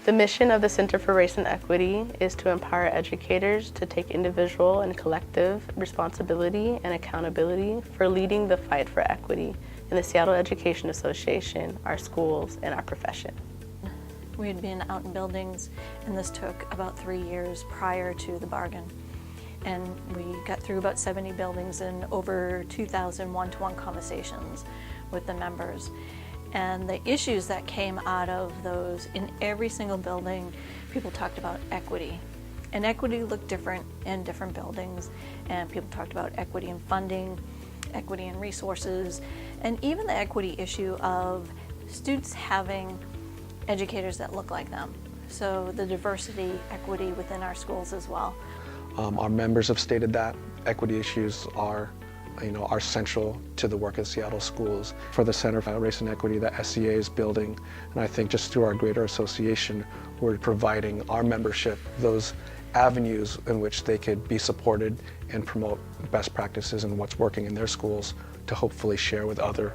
The mission of the Center for Race and Equity is to empower educators to take individual and collective responsibility and accountability for leading the fight for equity in the Seattle Education Association, our schools, and our profession. We had been out in buildings, and this took about 3 years prior to the bargain. And we got through about 70 buildings and over 2,000 one-to-one conversations with the members. And the issues that came out of those, in every single building, people talked about equity. And equity looked different in different buildings. And people talked about equity in funding, equity in resources, and even the equity issue of students having educators that look like them. So the diversity, equity within our schools as well. Our members have stated that equity issues are central to the work of Seattle schools. For the Center for Race and Equity, the SCA is building, and I think just through our greater association, we're providing our membership those avenues in which they could be supported and promote best practices and what's working in their schools to hopefully share with other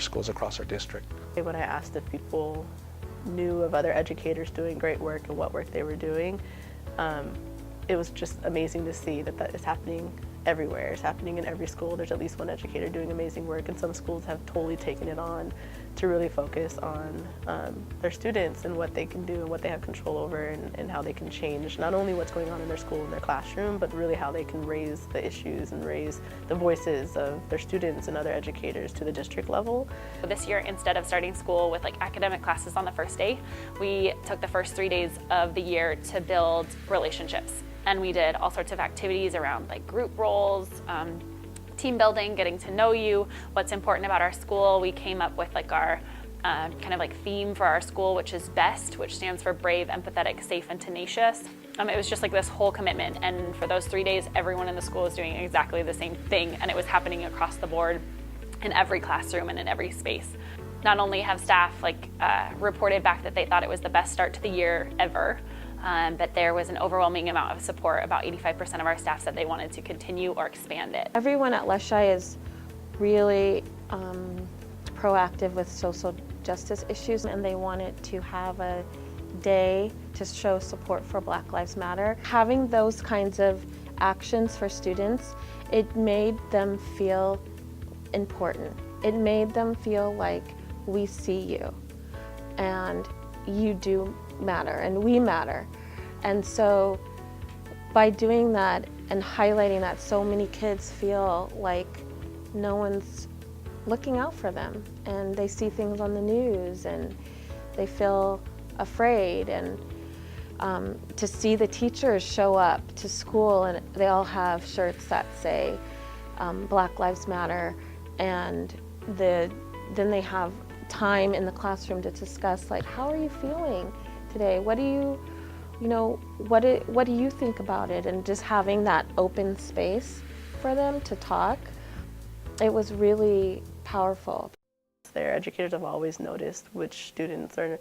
schools across our district. When I asked if people knew of other educators doing great work and what work they were doing, it was just amazing to see that is happening everywhere. It's happening in every school. There's at least one educator doing amazing work, and some schools have totally taken it on to really focus on their students and what they can do and what they have control over, and how they can change not only what's going on in their school and their classroom, but really how they can raise the issues and raise the voices of their students and other educators to the district level. This year, instead of starting school with academic classes on the first day, we took the first 3 days of the year to build relationships. And we did all sorts of activities around group roles, team building, getting to know you, what's important about our school. We came up with our theme for our school, which is BEST, which stands for Brave, Empathetic, Safe, and Tenacious. It was just this whole commitment, and for those 3 days, everyone in the school was doing exactly the same thing, and it was happening across the board in every classroom and in every space. Not only have staff reported back that they thought it was the best start to the year ever, but there was an overwhelming amount of support. About 85% of our staff said they wanted to continue or expand it. Everyone at Leshai is really proactive with social justice issues, and they wanted to have a day to show support for Black Lives Matter. Having those kinds of actions for students, it made them feel important. It made them feel like we see you and you do matter and we matter. And so by doing that and highlighting that, so many kids feel like no one's looking out for them, and they see things on the news and they feel afraid. And to see the teachers show up to school and they all have shirts that say Black Lives Matter, and then they have time in the classroom to discuss how are you feeling today? What do you think about it? And just having that open space for them to talk, it was really powerful. Their educators have always noticed which students are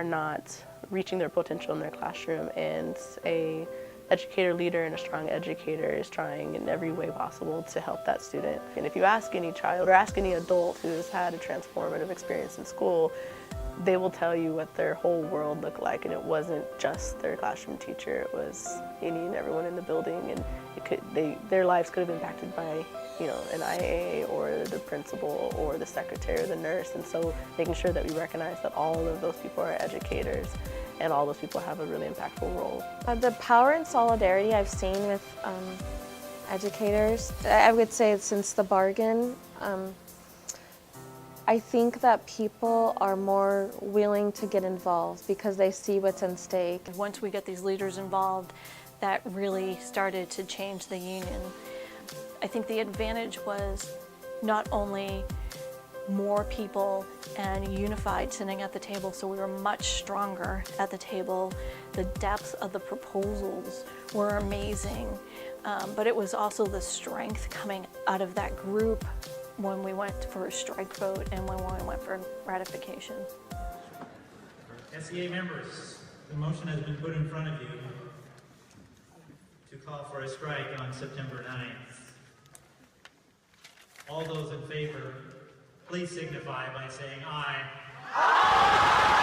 not reaching their potential in their classroom, and a educator leader and a strong educator is trying in every way possible to help that student. And if you ask any child or ask any adult who has had a transformative experience in school, they will tell you what their whole world looked like, and it wasn't just their classroom teacher, it was any and everyone in the building, and their lives could have been impacted by an IAA or the principal or the secretary or the nurse. And so making sure that we recognize that all of those people are educators and all those people have a really impactful role. The power and solidarity I've seen with educators, I would say since the bargain, I think that people are more willing to get involved because they see what's at stake. Once we get these leaders involved, that really started to change the union. I think the advantage was not only more people and unified sitting at the table, so we were much stronger at the table. The depth of the proposals were amazing, but it was also the strength coming out of that group when we went for a strike vote and when we went for ratification. SCA members, the motion has been put in front of you to call for a strike on September 9th. All those in favor, please signify by saying aye. Aye!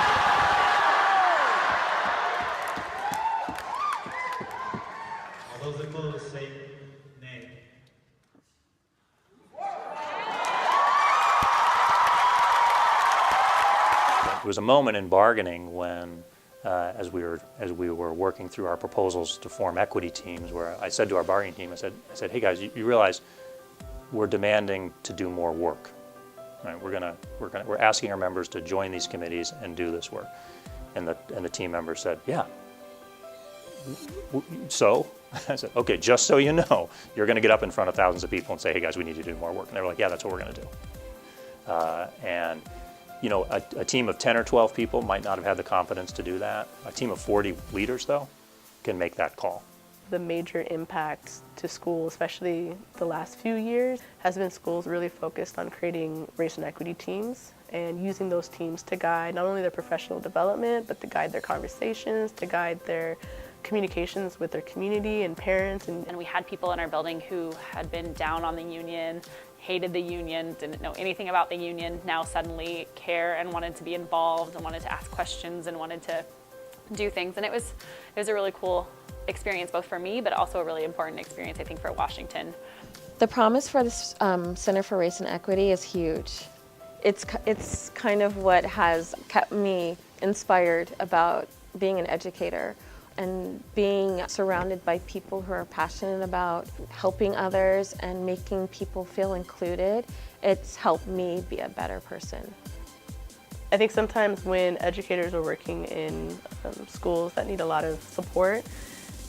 There was a moment in bargaining when, as we were working through our proposals to form equity teams, where I said to our bargaining team, I said, hey guys, you realize we're demanding to do more work. Right? We're asking our members to join these committees and do this work. And the team members said, yeah. So I said, okay, just so you know, you're going to get up in front of thousands of people and say, hey guys, we need to do more work. And they were like, yeah, that's what we're going to do. And you know, a team of 10 or 12 people might not have had the confidence to do that. A team of 40 leaders, though, can make that call. The major impact to schools, especially the last few years, has been schools really focused on creating race and equity teams and using those teams to guide not only their professional development, but to guide their conversations, to guide their communications with their community and parents. And we had people in our building who had been down on the union, hated the union, didn't know anything about the union, now suddenly care and wanted to be involved and wanted to ask questions and wanted to do things. And it was a really cool experience, both for me, but also a really important experience, I think, for Washington. The promise for this Center for Race and Equity is huge. It's kind of what has kept me inspired about being an educator and being surrounded by people who are passionate about helping others and making people feel included. It's helped me be a better person. I think sometimes when educators are working in schools that need a lot of support,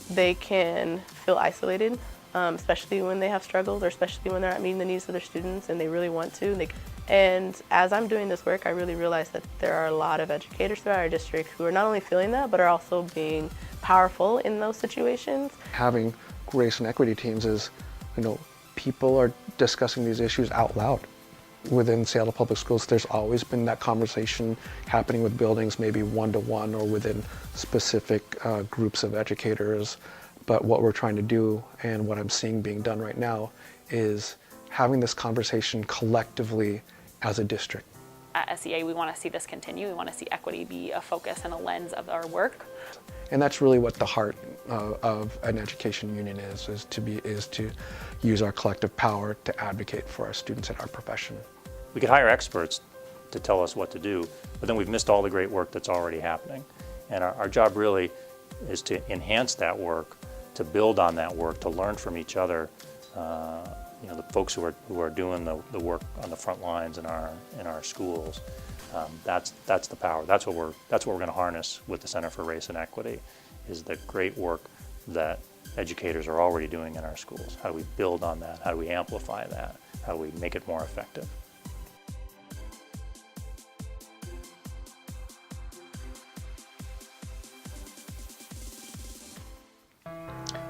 they can feel isolated, especially when they have struggles or especially when they're not meeting the needs of their students and they really want to. And as I'm doing this work, I really realize that there are a lot of educators throughout our district who are not only feeling that, but are also being powerful in those situations. Having race and equity teams is, you know, people are discussing these issues out loud. Within Seattle Public Schools, there's always been that conversation happening with buildings, maybe one-to-one or within specific groups of educators. But what we're trying to do, and what I'm seeing being done right now, is having this conversation collectively as a district. At SEA, we want to see this continue. We want to see equity be a focus and a lens of our work. And that's really what the heart of an education union is to use our collective power to advocate for our students and our profession. We could hire experts to tell us what to do, but then we've missed all the great work that's already happening. And our job really is to enhance that work, to build on that work, to learn from each other. You know, the folks who are doing the work on the front lines in our schools. That's the power. That's what we're going to harness with the Center for Race and Equity, is the great work that educators are already doing in our schools. How do we build on that? How do we amplify that? How do we make it more effective?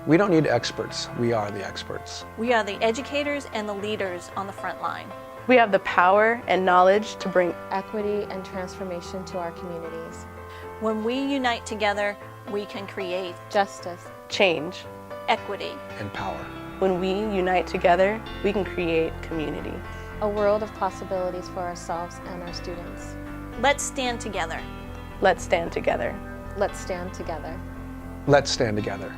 We don't need experts. We are the experts. We are the educators and the leaders on the front line. We have the power and knowledge to bring Equity and transformation to our communities. When we unite together, we can create Justice. change. equity. And power. When we unite together, we can create community. A world of possibilities for ourselves and our students. Let's stand together. Let's stand together. Let's stand together. Let's stand together.